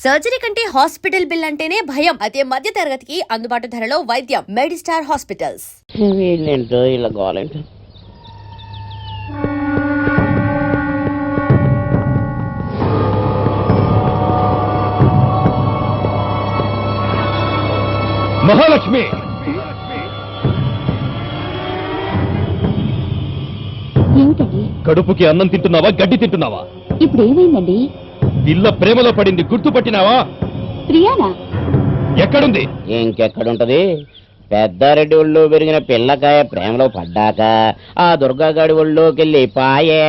Surgery కంటే hospital bill అంటేనే భయం. అదే మధ్య తరగతికి అందుబాటు ధరలో వైద్యం. Medistar hospitals. వీళ్ళేంటో ఇలా కావాలంటే మహాలక్ష్మి, ఏమిటండి? కడుపుకి అన్నం తింటున్నావా, గడ్డి తింటున్నావా? ఇప్పుడు ఏమైందండి? పిల్ల ప్రేమలో పడింది, గుర్తుపట్టినావా? ప్రియానా? ఎక్కడుంది? ఇంకెక్కడుంటది? పెద్దారెడ్డి ఒళ్ళో పెరిగిన పిల్లకాయ ప్రేమలో పడ్డాక ఆ దుర్గాగాడి ఒళ్ళోకి వెళ్ళి పాయే.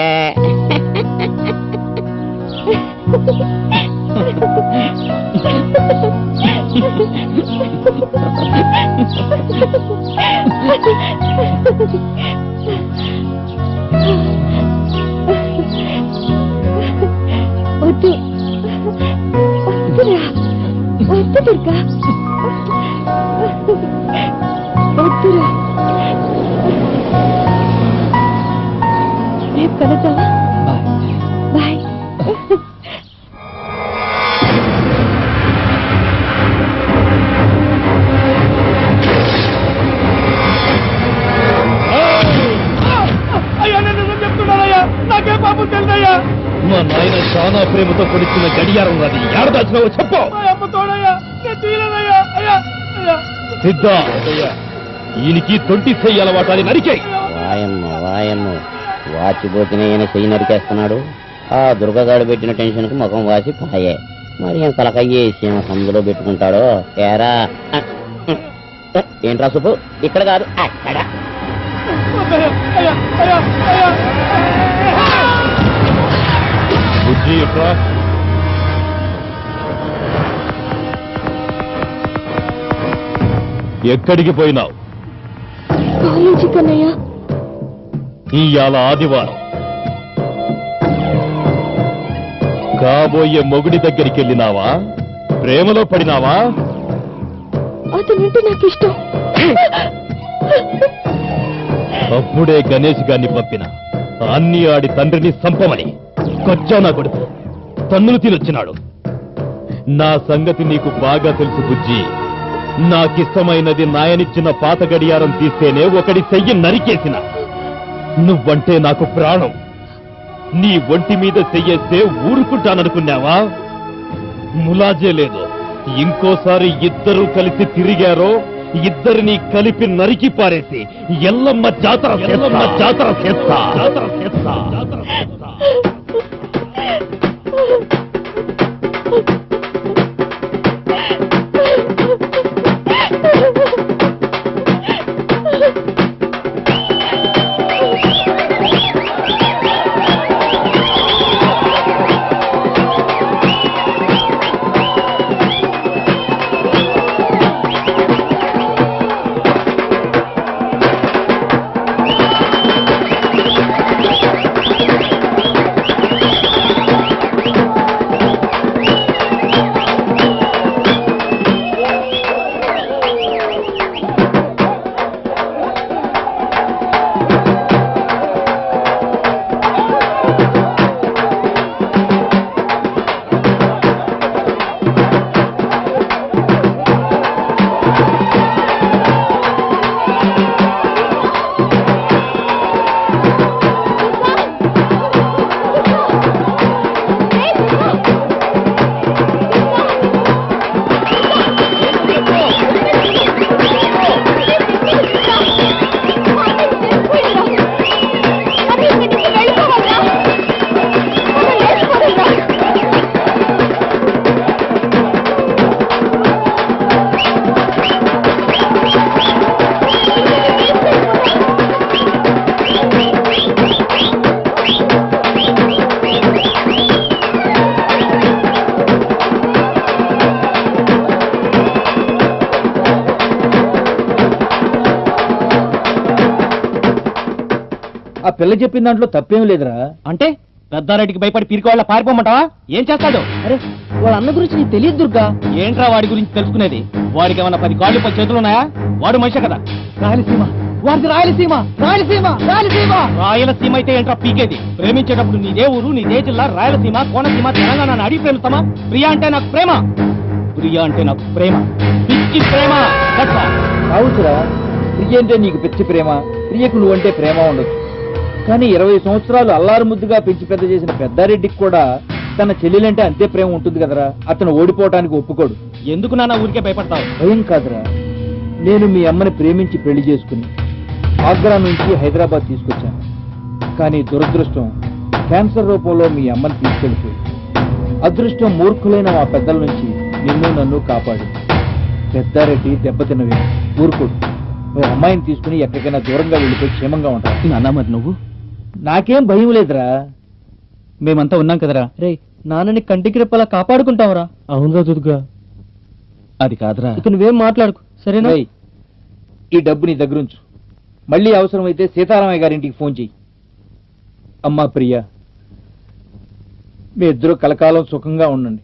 వద్దు వద్దు దుర్గా, వద్దురా. రేపు కలుద్దామా? బాయ్. మా నాయన చాలా ప్రేమతో కొలిచిన గడియారం అది ఏడదాచినావో చెప్పు. సిద్ధ, ఈయనకి తొంటి చెయ్యి అలవాటు, అది నరికే. వాయమ్మ వాచిపోతిన ఈయన చెయ్యి నరికేస్తున్నాడు. ఆ దుర్గగాడు పెట్టిన టెన్షన్ కు ముఖం వాసి పాయే. మరి ఏం తలకయ్యేసి సందులో పెట్టుకుంటాడో ఏరా. ఏంట్రా సుపు, ఇక్కడ కాదు అక్కడ. బుద్ధి ఎట్రా? ఎక్కడికి పోయినావు? కాలేజీ కన్నయ్య. ఇవాళ ఆదివారం. కాబోయే మొగుడి దగ్గరికి వెళ్ళినావా? ప్రేమలో పడినావా? అతనంటే నాకు ఇష్టం. అప్పుడే గణేష్ గారిని పంపిన అన్ని ఆడి తండ్రిని సంపమని. కొచ్చా నా కొడుకు తన్నులు తినొచ్చినాడు. నా సంగతి నీకు బాగా తెలుసు బుజ్జి. నాకిష్టమైనది నాయనిచ్చిన పాత గడియారం తీస్తేనే ఒకడి చెయ్యి నరికేసిన. నువ్వంటే నాకు ప్రాణం. నీ ఒంటి మీద చెయ్యేస్తే ఊరుకుంటాననుకున్నావా? ములాజే లేదు. ఇంకోసారి ఇద్దరూ కలిసి తిరిగారో ఇద్దరిని కలిపి నరికి పారేసి ఎల్లమ్మ జాతర చేస్తా. ఆ పిల్ల చెప్పిన దాంట్లో తప్పేం లేదురా. అంటే పెద్దారెడ్డికి భయపడి పీరుకోవాళ్ళ పారిపోమంటావా? ఏం చేస్తాడు? అరే వాళ్ళ అన్న గురించి నీకు తెలియదు దుర్గా. ఏంట్రా వాడి గురించి తెలుసుకునేది? వాడికి ఏమన్నా 10 కాళ్ళు 10 చేతులు ఉన్నాయా? వాడు మనిషి కదా. రాయలసీమ వారిది రాయలసీమ రాయలసీమ రాయలసీమ. రాయలసీమ అయితే ఏంట్రా పీకేది? ప్రేమించేటప్పుడు నీదే ఊరు నీదే జిల్లా రాయలసీమ కోనసీమ తెలంగాణ అని అడిగి ప్రేమిస్తామా? ప్రియా అంటే నాకు ప్రేమ, ప్రియా అంటే నాకు ప్రేమ, పిచ్చి ప్రేమ. That's all. కావుసురా, ప్రియ అంటే నీకు పిచ్చి ప్రేమ, ప్రియకు నువ్వంటే ప్రేమ ఉండొచ్చు. కానీ 20 సంవత్సరాలు అల్లారు ముద్దుగా పెంచి పెద్ద చేసిన పెద్దారెడ్డికి కూడా తన చెల్లెలంటే అంతే ప్రేమ ఉంటుంది కదరా. అతను ఓడిపోవటానికి ఒప్పుకోడు. ఎందుకు నాన్న ఊరికే భయపడతావు? భయం కాదురా, నేను మీ అమ్మని ప్రేమించి పెళ్లి చేసుకుని ఆగ్రా నుంచి హైదరాబాద్ తీసుకొచ్చాను. కానీ దురదృష్టం క్యాన్సర్ రూపంలో మీ అమ్మని తీసుకెళ్ళిపోయి, అదృష్టం మూర్ఖులైన మా పెద్దల నుంచి నిన్ను నన్ను కాపాడు. పెద్దారెడ్డి దెబ్బతిన్నవి ఊరుకోడు. నువ్వు అమ్మాయిని తీసుకుని ఎక్కడికైనా దూరంగా వెళ్ళిపోయి క్షేమంగా ఉంటావు. నాన్న మరి నువ్వు? నాకేం భయం లేదురా. మేమంతా ఉన్నాం కదరా. రే, నాన్నని కంటికి రెప్పలా కాపాడుకుంటావురా. అవునురా దుర్గా. అది కాదురా. ఇక నువ్వేం మాట్లాడుకు, సరేనా? ఈ డబ్బు నీ దగ్గర ఉంచు. మళ్ళీ అవసరమైతే సీతారామయ్య గారింటికి ఫోన్ చెయ్యి. అమ్మా ప్రియా, మీ ఇద్దరు కలకాలం సుఖంగా ఉండండి.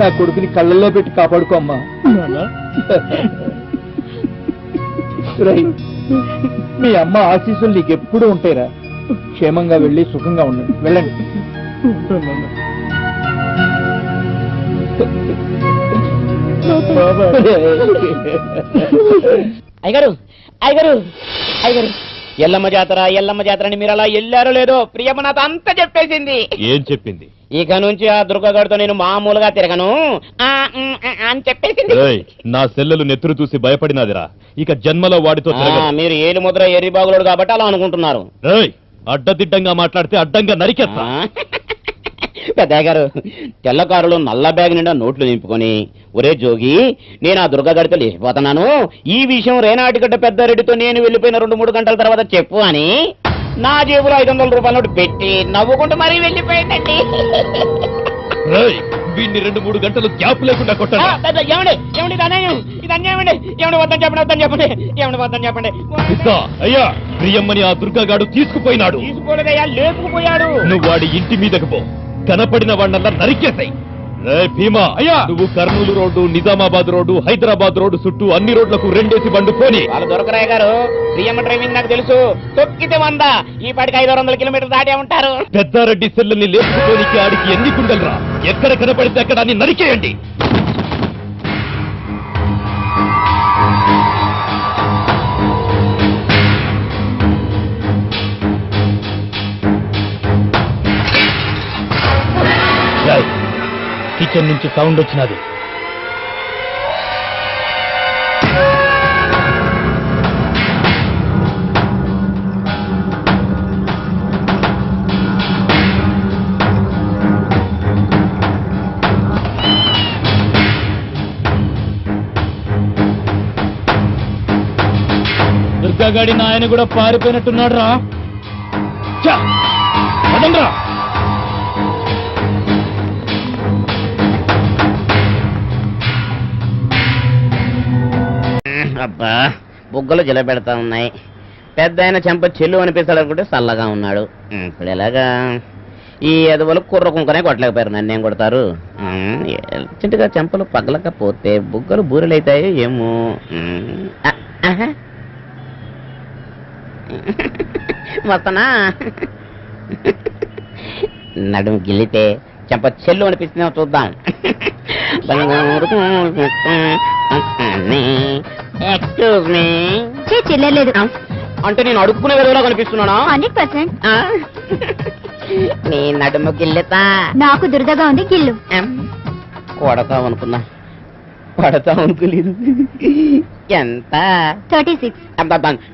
నా కొడుకుని కళ్ళల్లో పెట్టి కాపాడుకో అమ్మా. రేయ్, మీ అమ్మ ఆశీస్సులు నీకెప్పుడు ఉంటాయిరా. క్షేమంగా వెళ్ళి సుఖంగా ఉండండి. వెళ్ళండి. అయ్యగారు అయ్యగారు అయ్యగారు, ఎల్లమ్మ జాతర ఎల్లమ్మ జాతర అని మీరు అలా వెళ్ళారో లేదో ప్రియమ్మ నాతో అంతా చెప్పేసింది. ఏం చెప్పింది? ఇక నుంచి ఆ దుర్గగాడితో నేను మామూలుగా తిరగను అని చెప్పేసింది. ఏయ్, నా సెల్లెలు నెత్తురు చూసి భయపడినాదిరా. ఇక జన్మలో వాడితో తిరగను. మీరు ఏలు ముద్ర ఎర్రి బాగులోడు కాబట్టి అలా అనుకుంటున్నారు. ఏయ్, అడ్డదిడ్డంగా మాట్లాడితే అడ్డంగా నరికేస్తా. పెద్దయ్య గారు, తెల్లకారులు నల్ల బ్యాగ్ నిండా నోట్లు నింపుకొని, ఒరే జోగి, నేను ఆ దుర్గగాడితో లేచిపోతున్నాను, ఈ విషయం రేనాటిగడ్డ పెద్దారెడ్డితో నేను వెళ్ళిపోయిన 2-3 గంటల తర్వాత చెప్పు అని నా జేబులో 500 రూపాయల నోటు పెట్టి నవ్వుకుంటూ మరీ వెళ్ళిపోయిందండి. ఏయ్, వీడిని 2-3 గంటలు గ్యాప్ లేకుండా కొట్టాను. ఏమండి ఏమండి ఇది అన్యాయం, ఇది అన్యాయమండి. ఏమండి వద్దని చెప్పండి, వద్దని చెప్పండి, ఏమండి వద్దని చెప్పండి. అయ్యా, ప్రియమ్మని ఆ దుర్గాగాడు తీసుకుపోయినాడు. తీసుకోలేదయ్యా, లేపుకుపోయాడు. నువ్వు వాడి ఇంటి మీదకు పో, కనపడిన వాడినల్లా నరికేసాయి. భీమా, అయ్యా, నువ్వు Kurnool road, Nizamabad road, Hyderabad road చుట్టూ అన్ని రోడ్లకు 2 బండు పోని. వాళ్ళు దొరకరాయ గారు, ప్రియమ్మ డ్రైవింగ్ నాకు తెలుసు. తొక్కితే 100, ఈ పాటికి 500 కిలోమీటర్లు దాటే ఉంటారు. పెద్దారెడ్డి సెల్లుల్ని లేపుకోనికి ఆడికి ఎన్ని గుండెలరా? ఎక్కడ కనపడితే అక్కడ అన్ని నరికేయండి. కిచెన్ నుంచి సౌండ్ వచ్చినది. దుర్గాగాడి నాయన కూడా పారిపోయినట్టున్నాడు రా. రా అబ్బా, బుగ్గలు జిలబెడతా ఉన్నాయి. పెద్ద ఆయన చెంప చెల్లు అనిపిస్తాడు అనుకుంటే చల్లగా ఉన్నాడు. ఇప్పుడు ఎలాగా? ఈ ఎదవలు కుర్ర కుంకనే కొట్టలేకపోయారు, నన్నేం కొడతారు? చిట్టుగా చెంపలు పగలకపోతే బుగ్గలు బూరెలైతాయో ఏమో. వస్తానా? నడుము గిల్లితే చెంప చెల్లు అనిపిస్తుందేమో చూద్దాం. Excuse me. చెల్లెలేదు అంటే నేను అడుక్కునే విధంగా కనిపిస్తున్నానా? 100%. నీ నడుము గిల్లుతా. నాకు దురదగా ఉంది, గిల్లు. కొడతావు అనుకున్నా, పడతావు అనుకోలేదు. ఎంత? 36.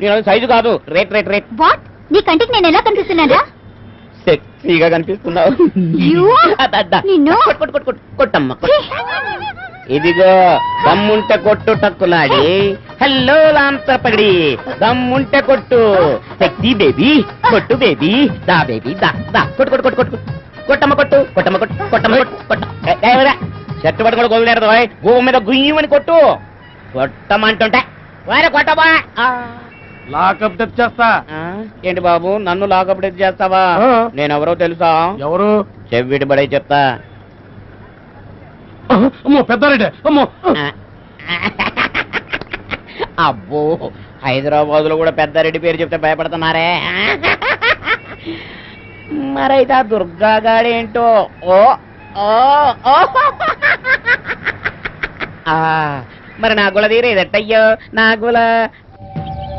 నేను సైజు కాదు, రేట్ రేట్ రేట్. వాట్? నీ కంటికి నేను ఎలా కనిపిస్తున్నారా? సెక్సీగా కనిపిస్తున్నావు. నిన్ను కొట్టమ్మా. ఇదిగో దమ్ముంటే కొట్టు టక్కులాడి. హలో లాంతపడి దమ్ముంటే కొట్టు. సెక్సీ బేబీ, కొట్టు బేబీ, దా బేబీ, దా దా కొట్టు కొట్టు కొట్టు కొట్టు కొట్టమ్మ కొట్టు కొట్టమ్మ కొట్టు కొట్టమ్మ కొట్టు కొట్ట. షర్టు పట్టుకొని గొడవలేరు, గోవు మీద గుయ్యమని కొట్టు. కొట్టమంటుంటే వేరే కొట్టబా. లాకప్ తెచ్చేస్తా. ఏంటి బాబు, నన్ను లాకప్ డెత్ చేస్తావా? నేనెవరో తెలుసా? ఎవరు? చెవిటి బడై చెప్తా. అమ్మో పెద్దారెడ్డి, అమ్మో. అబ్బో, హైదరాబాద్ లో కూడా పెద్దారెడ్డి పేరు చెప్తే భయపడుతున్నారే. మరైతే ఆ దుర్గా గాడేంటో. ఓ ఓ ఓ. మరి నా గుల తీరేదట్టయ్యో నా గుల.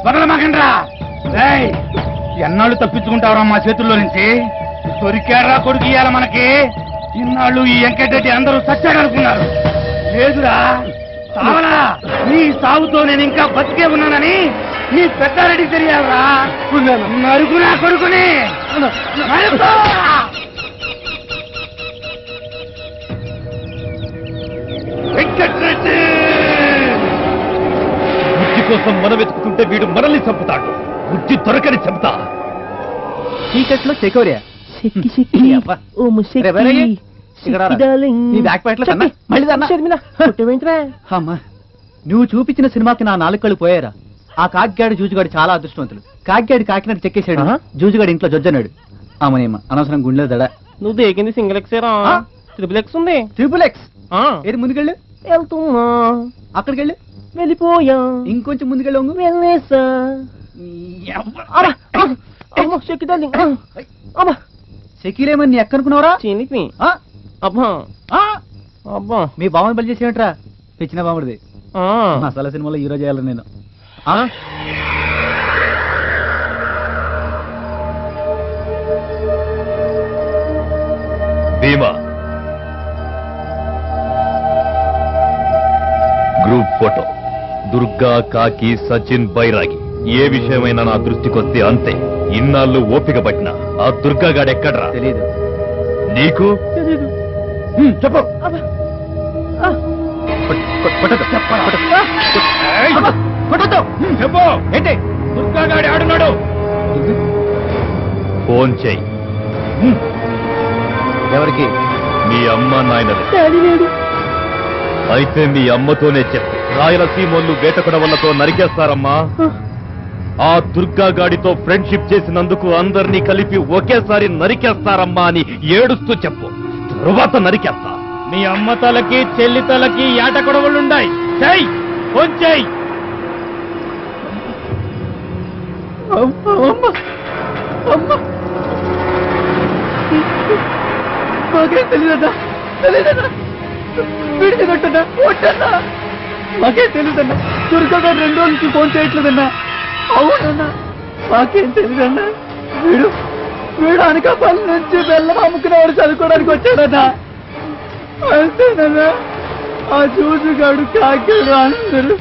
వదలమాకండ్రా. ఎన్నాళ్ళు తప్పించుకుంటావరా మా చేతుల్లో నుంచి? దొరికారా కొడుకు ఇయ్యాల మనకి? ఇన్నాళ్ళు ఈ వెంకటరెడ్డి అందరూ సచ్చాడనుకున్నారు. లేదురా, సావలా. నీ సాగుతో నేను ఇంకా బతికే ఉన్నానని నీ పెద్దారెడ్డి తెలియాలరా. నరుకురా కొడుకుని. వెంకటరెడ్డి బుద్ధి కోసం మనం వెతుకుతుంటే వీడు మనల్ని చంపుతాడు. బుద్ధి దొరకని చెప్తా. చీకట్లో చెకోరియా అమ్మా, నువ్వు చూపించిన సినిమాకి నా నాలుకళ్ళు పోయారా? ఆ కాకిగాడు జూజుగాడు చాలా అదృష్టవంతులు. కాకిగాడు కాకినాడు చెక్కేశాడు, జూజుగాడు ఇంట్లో జొజ్జన్నాడు. అమ్మనేమ అనవసరం గుండెలో దడ. నువ్వు దేకింది సింగిల్ ఎక్స్ ట్రిపుల్ ఎక్స్ ఉంది. ట్రిపుల్ ఎక్స్ ఏది? ముందుకెళ్ళు. వెళ్తున్నా. అక్కడికి వెళ్ళు. వెళ్ళిపోయా. ఇంకొంచెం ముందుకెళ్ళు. వెళ్ళేసా. సెకీలేమని నీ ఎక్కనుకున్నావురా? చీనికి అబ్బా అబ్బా. మీ బామ్మని బలి చేసేయంట్రా. తెచ్చిన బామ్మడిది. మసాలా సినిమాలో హీరో చేయాలి నేను. భీమా గ్రూప్ ఫోటో. దుర్గా, కాకి, సచిన్, బైరాగి. ఏ విషయమైనా నా దృష్టికొస్తే అంతే. ఇన్నాళ్ళు ఓపిక పట్టిన ఆ దుర్గా గాడెక్కడ్రా? తెలీదు నీకు? చెప్పు. చెప్పు. ఏంటి? దుర్గా గాడి ఆడున్నాడు. ఫోన్ చెయ్యి. ఎవరికి? మీ అమ్మ నాయనలు. అయితే మీ అమ్మతోనే చెప్పు. రాయలసీమోళ్ళు వేటకుడ వల్లతో నరికేస్తారమ్మా. ఆ దుర్గా గాడితో ఫ్రెండ్షిప్ చేసినందుకు అందరినీ కలిపి ఒకేసారి నరికేస్తారమ్మా అని ఏడుస్తూ చెప్పు. తరువాత నరికేస్తా. మీ అమ్మ తలకి చెల్లి తలకి ఏట కొడవలుండాయి. చెయ్యి, ఫోన్ చెయ్యి. మాకేం తెలియదన్నా. తెలియదన్నా. విడిచిపెట్టన్నా. వద్దన్నా. మాకేం తెలియదన్నా. దుర్గా గారు 2 రోజుల నుంచి ఫోన్ చేయట్లేదన్నా. అవునన్నా, మాకేం తెలియదన్నా. వీడు అనకాపల్లి నుంచి బెల్లం అమ్ముకునేవాడు చదువుకోవడానికి వచ్చాడన్నా. అంతేనన్నా. ఆ జూజుగాడు కాకాడు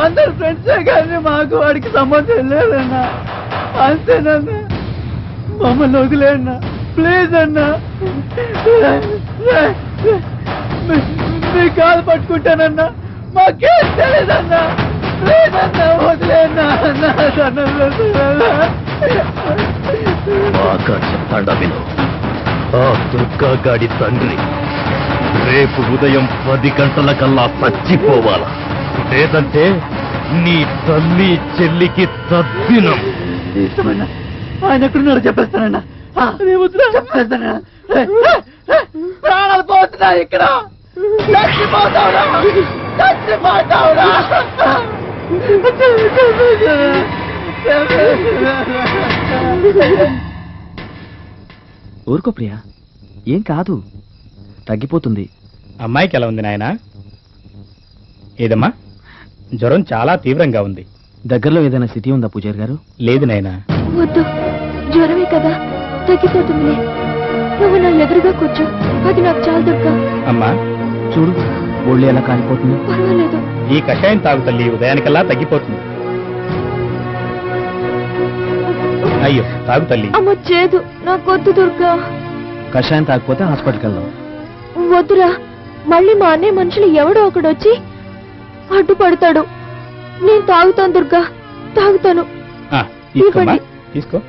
అందరు ఫ్రెండ్సే కానీ మాకు వాడికి సంబంధం లేదన్నా. అంతేనన్నా. మమ్మల్ని వదిలేయన్నా ప్లీజ్ అన్నా. మీ కాలు పట్టుకుంటానన్నా. మాకేం తెలియదన్నా. ప్లీజ్ అన్నా, వదిలేయన్నా. బాగా చెప్తాడా విను. ఆ దుర్గా గాడి తండ్రి రేపు ఉదయం 10 గంటలకల్లా చచ్చిపోవాలా. లేదంటే నీ తల్లి చెల్లికి తద్దినం. ఇష్టమన్నా. ఆయన ఎక్కడున్నారో చెప్పేస్తానన్నా. చెప్పేస్తానన్నా. ప్రాణాలు పోతున్నాయి ఇక్కడ. చచ్చిపోతావురా. చచ్చిపోతావురా. ఊరుకో ప్రియా, ఏం కాదు, తగ్గిపోతుంది. అమ్మాయికి ఎలా ఉంది నాయనా? ఏదమ్మా, జ్వరం చాలా తీవ్రంగా ఉంది. దగ్గరలో ఏదైనా సిటీ ఉందా పూజారి గారు? లేదు నాయనా. వద్దు, జ్వరమే కదా, తగ్గిపోతుందిలే. నువ్వు నా ఎదురుగా కూర్చో, అది నాకు చాలా దుర్గా. అమ్మా చూడు, ఒళ్ళు ఎలా కాలిపోతుంది. పర్వాలేదు. ఈ కషాయం తాగు తల్లి, ఉదయానికల్లా తగ్గిపోతుంది. అయ్యో తాగు తల్లి. అమ్మ చేదు, నాకొద్దు దుర్గా. కషాయం తాగిపోతే హాస్పిటల్కి వెళ్దాం. వద్దురా, మళ్ళీ మా అన్నయ్య మనుషులు ఎవడో ఒకడొచ్చి అడ్డుపడతాడు. నేను తాగుతాను దుర్గా, తాగుతాను. తీసుకోమ్మా, తీసుకో.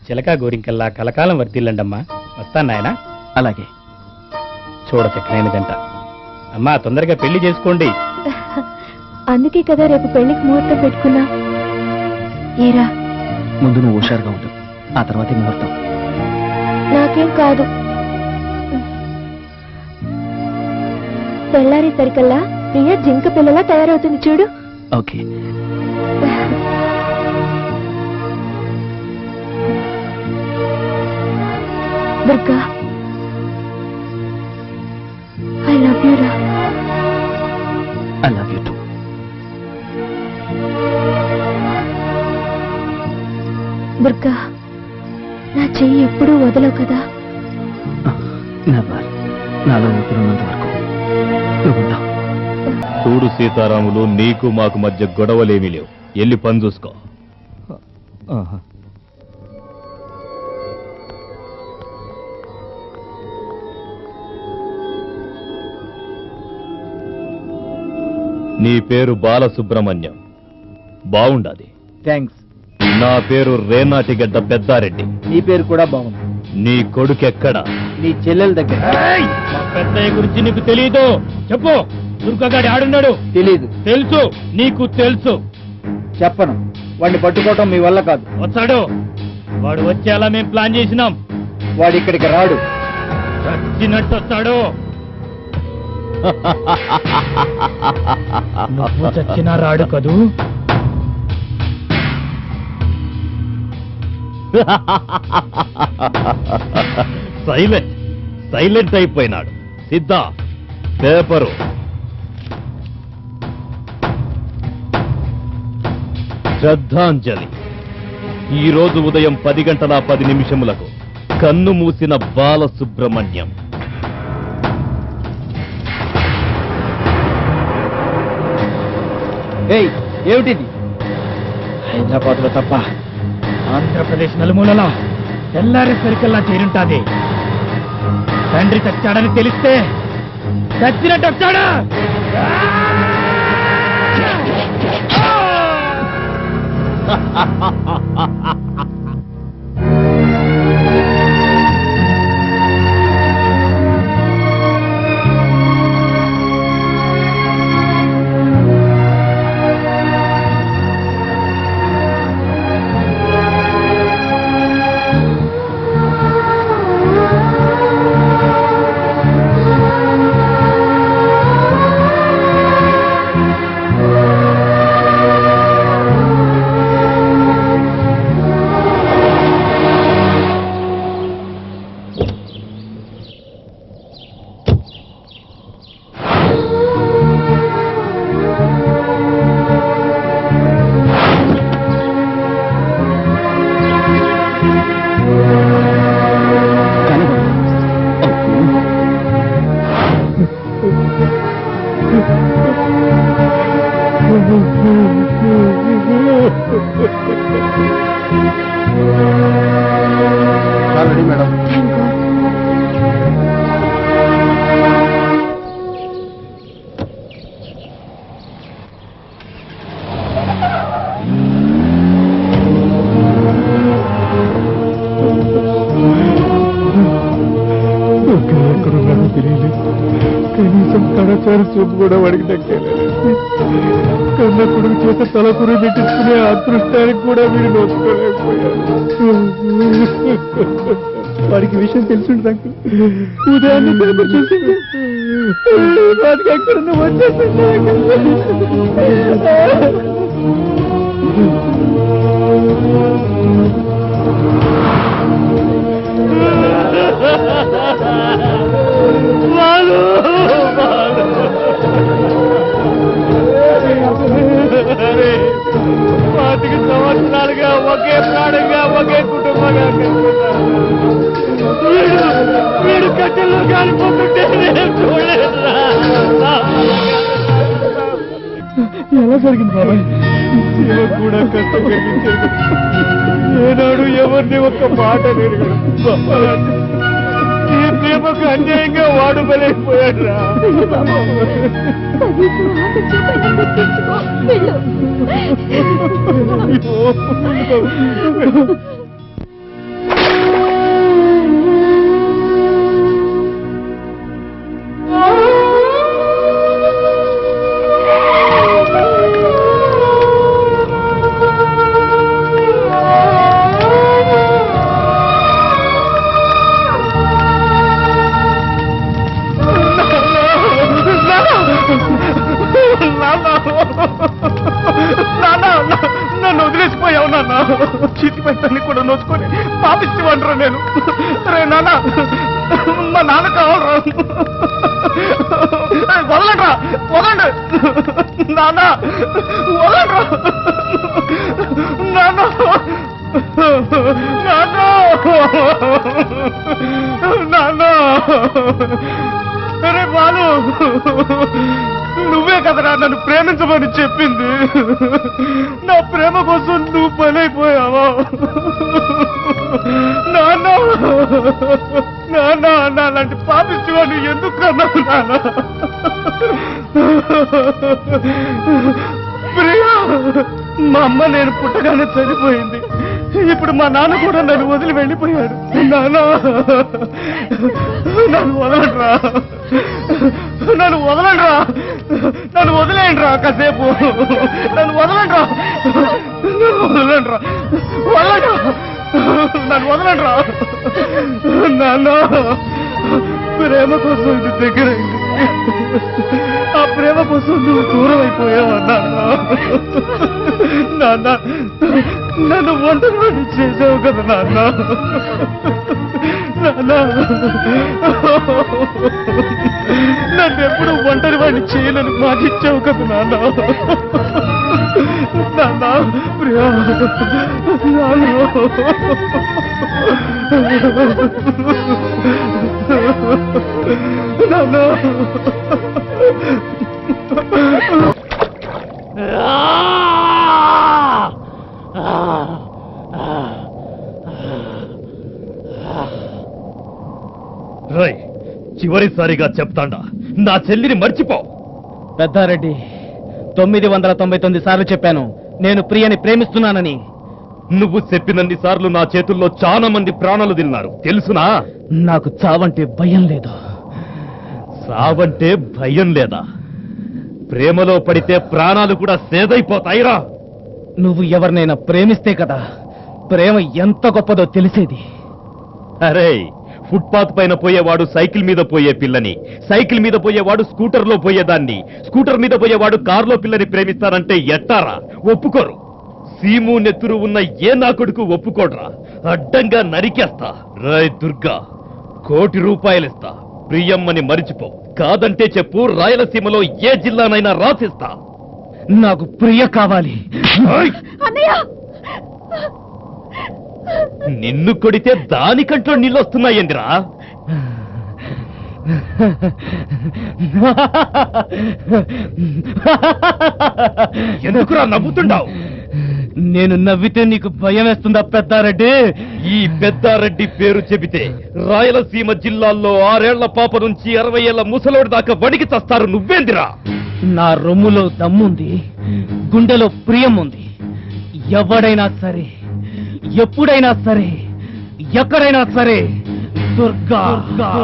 చిలకా గోరింకల్లా కలకాలం వర్తిల్లండమ్మా. వస్తాను నాయనా. అలాగే. చూడ చక్కనైన జంట. అమ్మా తొందరగా పెళ్లి చేసుకోండి. అందుకే కదా రేపు పెళ్లికి ముహూర్తం పెట్టుకున్నా. ఏరా, ముందు నువ్వు హుషారుగా ఉంటు, ఆ తర్వాతే ముహూర్తం. నాకేం కాదు. తెల్లారేసరికల్లా ప్రియ జింక పిల్లలా తయారవుతుంది చూడు. Okay. Durga, I love you రా. I love you too. Durga, నా చెయ్యి ఎప్పుడూ వదలవు కదా. నెవర్. నాలో ఊపిరినంత వరకు నువ్వు ఉంటావు. చూడు సీతారాములు, నీకు మాకు మధ్య గొడవలేమీ లేవు. వెళ్ళి పని చూసుకో. నీ పేరు బాలసుబ్రహ్మణ్యం, బావుండాది. థ్యాంక్స్. నా పేరు రేనాటిగడ్డ పెద్దారెడ్డి. నీ పేరు కూడా బాగుంది. నీ కొడుకెక్కడా? నీ చెల్లెల దగ్గర. మా పెద్దయ్య గురించి నీకు తెలీదు. చెప్పు, దుర్గగాడి ఆడున్నాడు. తెలీదు. తెలుసు, నీకు తెలుసు. చెప్పను. వాడిని పట్టుకోవటం మీ వల్ల కాదు. వస్తాడు. వాడు వచ్చేలా మేము ప్లాన్ చేసినాం. వాడు ఇక్కడికి రాడు. చచ్చినట్టు వస్తాడు. నువ్వు చచ్చినా రాడు కదూ. సైలెంట్ సైలెంట్ అయిపోయినాడు. సిద్ధా, పేపరు. శ్రద్ధాంజలి. ఈ రోజు ఉదయం 10:10 కన్ను మూసిన బాలసుబ్రహ్మణ్యం. ఏయ్, ఏమిటిది? హైదరాబాద్ లో తప్ప ఆంధ్రప్రదేశ్ నలుమూలలా తెల్లారేసరికల్లా చేరుంటాది. తండ్రి చచ్చాడని తెలిస్తే చచ్చినట్టు వచ్చాడా? Already madam. Thank God. ఎక్కడున్నాడో తెలియలేదు. కనీసం కడచారు చూపు కూడా వాడికి దక్కలేదు. కన్న కొడుకు చేత తలకురు పెట్టించుకునే అదృష్టానికి కూడా మీరు నోచుకోలేకపోయారు. వాడికి విషయం తెలుసుంటుంది అంకుల్. ఉదయాన్నే పేపర్ చూసి వాడికి ఎక్కడున్నా పాతిక సంవత్సరాలుగా ఒకే ప్రాణంగా ఒకే కుటుంబంగా వీడు కట్టెల్లో కాలిపోతుంటే నేను చూడలేదురా. ఎలా జరిగింది బాబాయ్? కూడా కష్టం కలిగించాడు. ఏనాడు ఎవరిని ఒక్క మాట నేను ఈ ప్రేమకు అన్యాయంగా వాడు బలైపోయాడు రా. అంతని కూడా నోచుకొని పాపిచ్చివంటరా నేను. రే నాన్న, మా నాన్న కావాలరా. వదలండ్రా, వదలండి నాన్న, వదలండ్రా నాన్న, నాన్న, నాన్న. అరే బాలు, నువ్వే కదరా నన్ను ప్రేమించమని చెప్పింది. నా ప్రేమ కోసం నువ్వు బలైపోయావా నాన్న? నాన్న, నాలాంటి పాపిచ్చివాడిని ఎందుకు కన్నావు నాన్న? ప్రియా, మా అమ్మ నేను పుట్టగానే చనిపోయింది. ఇప్పుడు మా నాన్న కూడా నన్ను వదిలి వెళ్ళిపోయాడు. నాన్న, నన్ను వదలండ్రా, నన్ను వదలండ్రా, నన్ను వదిలేయండిరా కాసేపు. నన్ను వదలండ్రా, నన్ను వదలండ్రా, వదలండ్రా, నన్ను వదలండ్రా. నాన్న, ప్రేమ కోసం ఇది దగ్గరైంది. ఆ ప్రేమ కోసం నువ్వు దూరం అయిపోయావా నాన్న? నాన్న, నన్ను ఒంటరివాడిని చేసావు కదా నాన్న. నాన్న, నన్ను ఎప్పుడు ఒంటరివాడిని చేయనని మాటిచ్చావు కదా నాన్న. నాన్న, ప్రియా, నాన్న, రై, చివరిసారిగా చెప్తాండా, నా చెల్లిని మర్చిపో. పెద్దారెడ్డి, 999 సార్లు చెప్పాను నేను ప్రియని ప్రేమిస్తున్నానని. నువ్వు చెప్పినన్ని సార్లు నా చేతుల్లో చాలా మంది ప్రాణాలు తిన్నారు తెలుసునా? నాకు చావంటే భయం లేదు. సావంటే భయం లేదా? ప్రేమలో పడితే ప్రాణాలు కూడా సేదైపోతాయిరా. నువ్వు ఎవరినైనా ప్రేమిస్తే కదా ప్రేమ ఎంత గొప్పదో తెలిసేది. అరే, ఫుట్పాత్ పైన పోయేవాడు సైకిల్ మీద పోయే పిల్లని, సైకిల్ మీద పోయేవాడు స్కూటర్ లో పోయేదాన్ని, స్కూటర్ మీద పోయేవాడు కారులో పిల్లని ప్రేమిస్తారంటే ఎట్టారా? ఒప్పుకోరు. సీము నెత్తురు ఉన్న ఏ నా కొడుకు ఒప్పుకోడ్రా. అడ్డంగా నరికేస్తా. రాయ్ దుర్గా, 1,00,00,000 రూపాయలిస్తా. ప్రియమ్మని మరిచిపో. కాదంటే చెప్పు, రాయలసీమలో ఏ జిల్లానైనా రాసిస్తా. నాకు ప్రియ కావాలి. ఓయ్! నిన్ను కొడితే దానికంట్లో నీళ్ళొస్తున్నాయందిరా. ఎందుకురా నవ్వుతుండావు? నేను నవ్వితే నీకు భయం వేస్తుందా పెద్దారెడ్డి? ఈ పెద్దారెడ్డి పేరు చెబితే రాయలసీమ జిల్లాల్లో 6 ఏళ్ల పాప నుంచి 60 ఏళ్ల ముసలోడి దాకా వణికి చస్తారు. నువ్వేందిరా? నా రొమ్ములో దమ్ముంది, గుండెలో ప్రియం ఉంది. ఎవడైనా సరే, ఎప్పుడైనా సరే, ఎక్కడైనా సరే దుర్గా.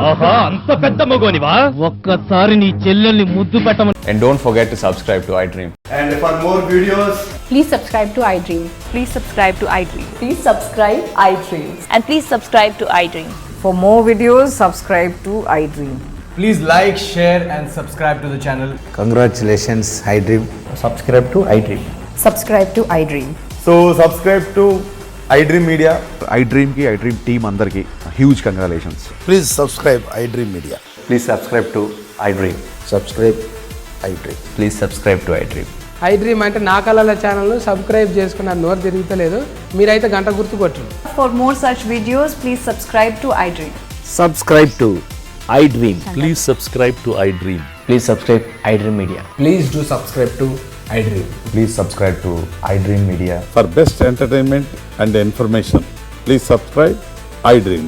ఆహా, అంత పెద్ద మగోనివా? ఒక్కసారి నీ చెల్లెల్ని ముద్దు పెట్టమని. And don't forget to subscribe to iDream. And for more videos, please subscribe to iDream. Please subscribe to iDream. Please subscribe iDream. And please subscribe to iDream. For more videos, subscribe to iDream. please like, share and subscribe to the channel. Congratulations, iDream. Subscribe to iDream. Subscribe to iDream. So subscribe to iDream Media. iDream ki iDream team andarki huge congratulations. Please subscribe iDream Media. Please subscribe to iDream. Subscribe iDream. Please subscribe to iDream. iDream అంటే నా కళల ఛానల్ను subscribe చేసుకున్న నోరు తిరుగుతలేదు. మీరైతే గంట గుర్తు కొట్టండి. For more such videos, please subscribe to iDream. Subscribe to iDream. Please subscribe to iDream. Please subscribe iDream Media. Please do subscribe to iDream. Please subscribe to iDream Media. For best entertainment and information, please subscribe iDream.